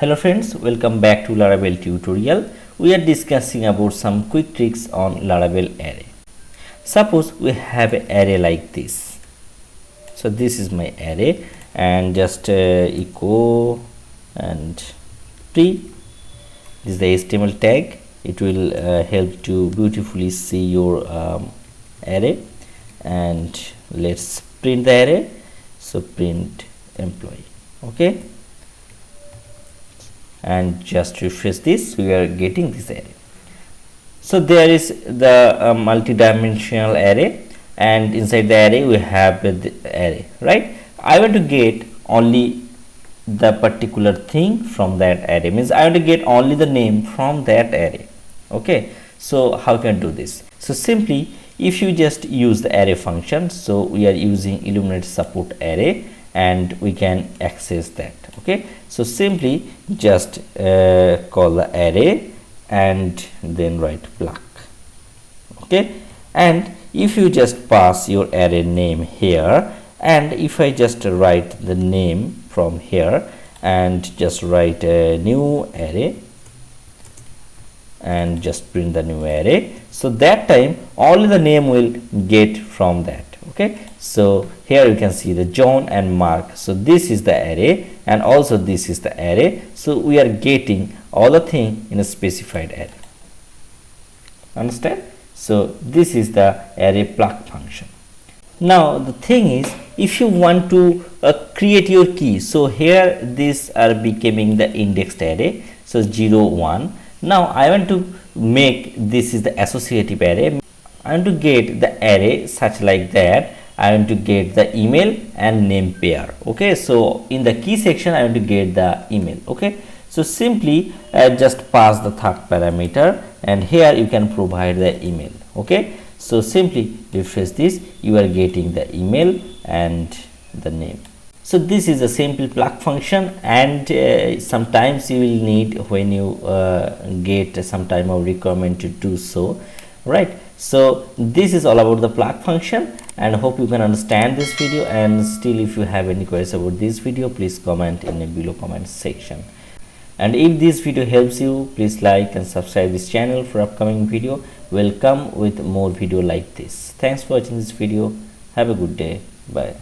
Hello friends, welcome back to Laravel tutorial. We are discussing about some quick tricks on Laravel array. Suppose we have an array like this. So this is my array and just echo and pre. This is the HTML tag. It will help to beautifully see your array, and let's print the array. So print employee. Okay, and just refresh this, we are getting this array. So there is the multi-dimensional array, and inside the array we have the array, right? I want to get only the particular thing from that array, means I want to get only the name from that array. Okay, so how can I do this? So simply, if you just use the array function, so we are using Illuminate support array and we can access that. Okay, so simply just call the array and then write pluck. Okay, and if you just pass your array name here, and if I just write the name from here and just write a new array and just print the new array, so that time only the name will get from that. Okay, so here you can see the John and Mark. So this is the array and also this is the array, so we are getting all the thing in a specified array. Understand? So this is the array pluck function. Now the thing is, if you want to create your key, so here these are becoming the indexed array, so 0 1. Now I want to make this is the associative array. I want to get the array such like that. I want to get the email and name pair. Okay, so in the key section I want to get the email. Okay, so simply just pass the third parameter, and here you can provide the email. Okay, so simply refresh this, you are getting the email and the name. So this is a simple pluck function, and sometimes you will need when you get some type of requirement to do so, right? So this is all about the pluck function, and hope you can understand this video. And still, if you have any queries about this video, please comment in the below comment section. And if this video helps you, please like and subscribe this channel for upcoming video. We'll come with more video like this. Thanks for watching this video. Have a good day. Bye.